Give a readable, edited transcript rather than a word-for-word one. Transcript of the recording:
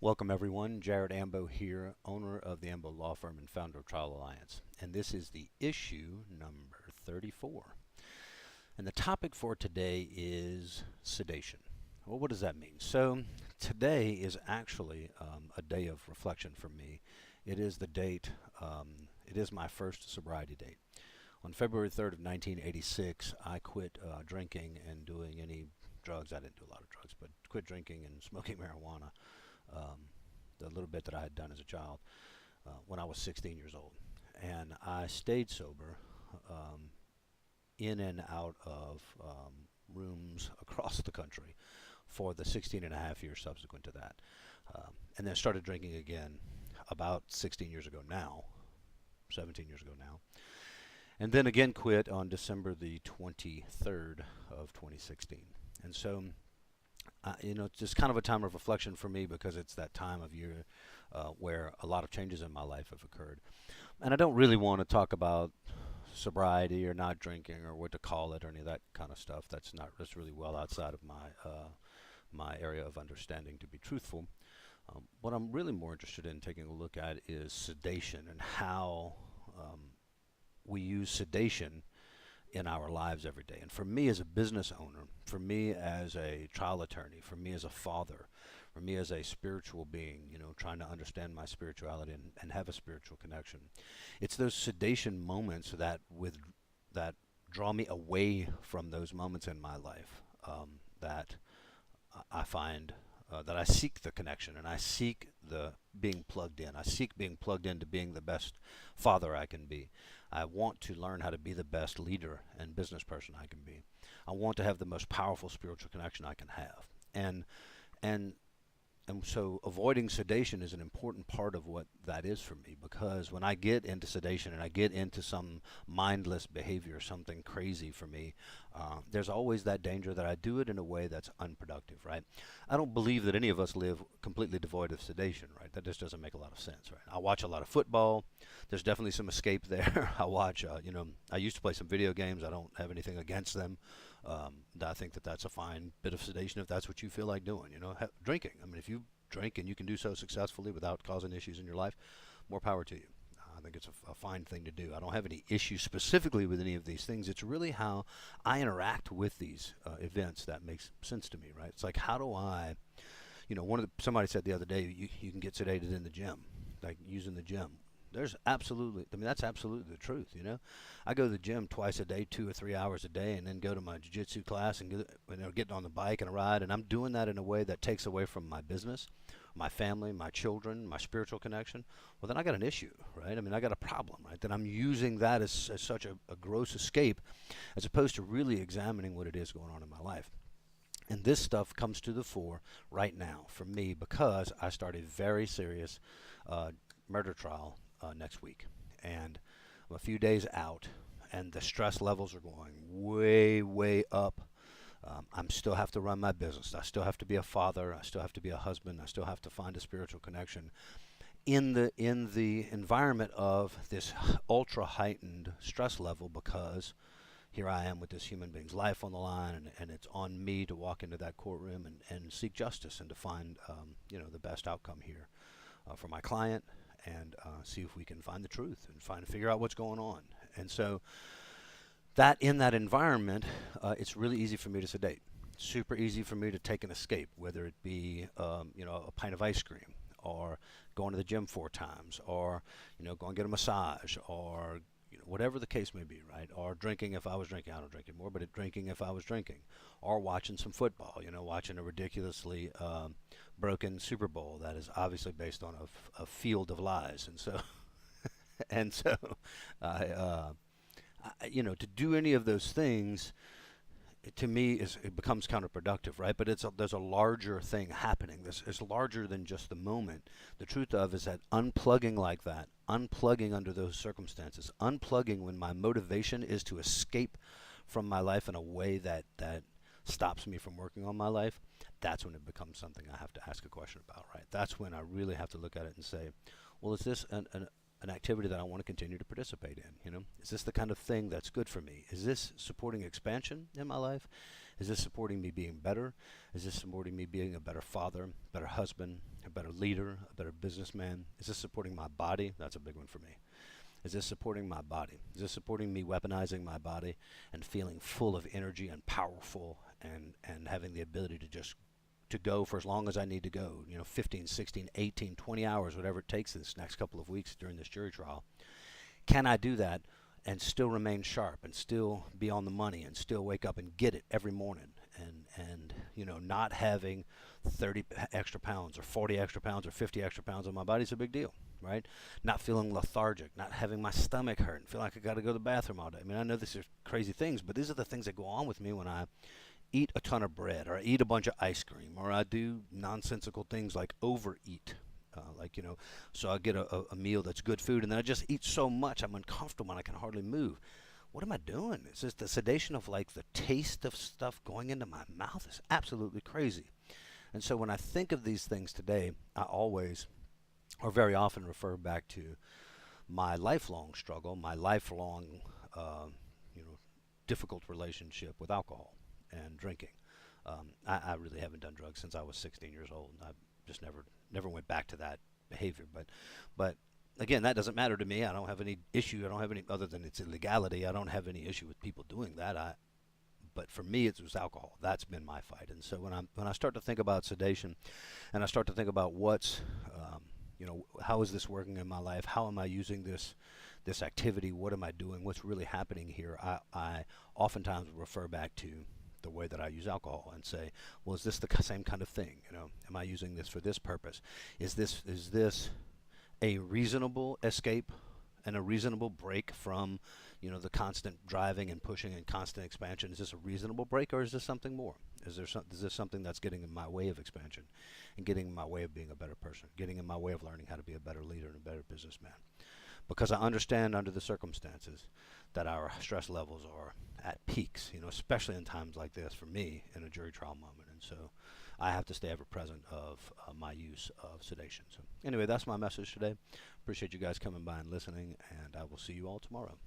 Welcome everyone, Jared Ambeau here, owner of the Ambeau Law Firm and founder of Trial Alliance. And this is the issue number 34. And the topic for today is sedation. Well, what does that mean? So today is actually a day of reflection for me. It is the date, it is my first sobriety date. On February 3rd of 1986, I quit drinking and doing any drugs. I didn't do a lot of drugs, but quit drinking and smoking marijuana, the little bit that I had done as a child, when I was 16 years old. And I stayed sober, um, in and out of rooms across the country for the 16 and a half years subsequent to that. And then started drinking again about 16 years ago now, 17 years ago now. And then again quit on December the 23rd of 2016. And so it's just kind of a time of reflection for me because it's that time of year where a lot of changes in my life have occurred. And I don't really want to talk about sobriety or not drinking or what to call it or any of that kind of stuff. That's really well outside of my area of understanding, to be truthful. What I'm really more interested in taking a look at is sedation and how um, we use sedation in our lives every day. And for me as a business owner, for me as a trial attorney, for me as a father, for me as a spiritual being, trying to understand my spirituality and have a spiritual connection, it's those sedation moments that draw me away from those moments in my life, that I find that I seek the connection and I seek the being plugged in. I seek being plugged into being the best father I can be. I want to learn how to be the best leader and business person I can be. I want to have the most powerful spiritual connection I can have. And and so avoiding sedation is an important part of what that is for me, because when I get into sedation and I get into some mindless behavior, something crazy for me, there's always that danger that I do it in a way that's unproductive, right? I don't believe that any of us live completely devoid of sedation, right? That just doesn't make a lot of sense, right? I watch a lot of football. There's definitely some escape there. I watch, I used to play some video games. I don't have anything against them. I think that that's a fine bit of sedation if that's what you feel like doing. Drinking. I mean, if you drink and you can do so successfully without causing issues in your life, more power to you. I think it's a fine thing to do. I don't have any issues specifically with any of these things. It's really how I interact with these events that makes sense to me, right? It's like, how do I, somebody said the other day, you can get sedated in the gym, like using the gym. That's absolutely the truth. I go to the gym twice a day, 2 or 3 hours a day, and then go to my jiu-jitsu class and getting on the bike and a ride, and I'm doing that in a way that takes away from my business, my family, my children, my spiritual connection. Well, then I got an issue, right? I mean, I got a problem, right? Then I'm using that as such a gross escape, as opposed to really examining what it is going on in my life. And this stuff comes to the fore right now for me because I start a very serious murder trial next week. And I'm a few days out, and the stress levels are going way, way up. I still have to run my business. I still have to be a father. I still have to be a husband. I still have to find a spiritual connection in the environment of this ultra heightened stress level, because here I am with this human being's life on the line, and it's on me to walk into that courtroom and seek justice and to find the best outcome here for my client, and see if we can find the truth and figure out what's going on. And so that in that environment, it's really easy for me to sedate. Super easy for me to take an escape, whether it be a pint of ice cream, or going to the gym 4 times, or go and get a massage, or whatever the case may be, right? Or drinking if I was drinking. I don't drink anymore, but drinking if I was drinking. Or watching some football, watching a ridiculously broken Super Bowl that is obviously based on a field of lies. And so, and so, to do any of those things, to me, it becomes counterproductive, right? But there's a larger thing happening. This is larger than just the moment. The truth of is that unplugging like that, unplugging under those circumstances, unplugging when my motivation is to escape from my life in a way that stops me from working on my life, that's when it becomes something I have to ask a question about, right? That's when I really have to look at it and say, well, is this an activity that I want to continue to participate in? You know, is this the kind of thing that's good for me? Is this supporting expansion in my life? Is this supporting me being better? Is this supporting me being a better father, better husband, a better leader, a better businessman? Is this supporting my body? That's a big one for me. Is this supporting my body? Is this supporting me weaponizing my body and feeling full of energy and powerful and having the ability to just to go for as long as I need to go, 15, 16, 18, 20 hours, whatever it takes this next couple of weeks during this jury trial? Can I do that and still remain sharp and still be on the money and still wake up and get it every morning and not having 30 extra pounds or 40 extra pounds or 50 extra pounds on my body is a big deal, right? Not feeling lethargic, not having my stomach hurt and feel like I got to go to the bathroom all day. I mean, I know these are crazy things, but these are the things that go on with me when I eat a ton of bread or I eat a bunch of ice cream or I do nonsensical things like overeat. So I get a meal that's good food and then I just eat so much I'm uncomfortable and I can hardly move. What am I doing? It's just the sedation of like the taste of stuff going into my mouth is absolutely crazy. And so when I think of these things today, I always or very often refer back to my lifelong struggle, my lifelong, difficult relationship with alcohol and drinking. I really haven't done drugs since I was 16 years old. I just never went back to that behavior. But again, that doesn't matter to me. I don't have any issue. I don't have any other than its illegality. I don't have any issue with people doing that. But for me, it was alcohol. That's been my fight. And so when I start to think about sedation, and I start to think about how is this working in my life? How am I using this activity? What am I doing? What's really happening here? I oftentimes refer back to the way that I use alcohol and say, well, is this the same kind of thing? Am I using this for this purpose? Is this a reasonable escape and a reasonable break from, the constant driving and pushing and constant expansion? Is this a reasonable break, or is this something more? Is this something that's getting in my way of expansion and getting in my way of being a better person, getting in my way of learning how to be a better leader and a better businessman? Because I understand under the circumstances that our stress levels are at peaks, especially in times like this for me in a jury trial moment. And so I have to stay ever present of my use of sedation. So anyway, that's my message today. Appreciate you guys coming by and listening, and I will see you all tomorrow.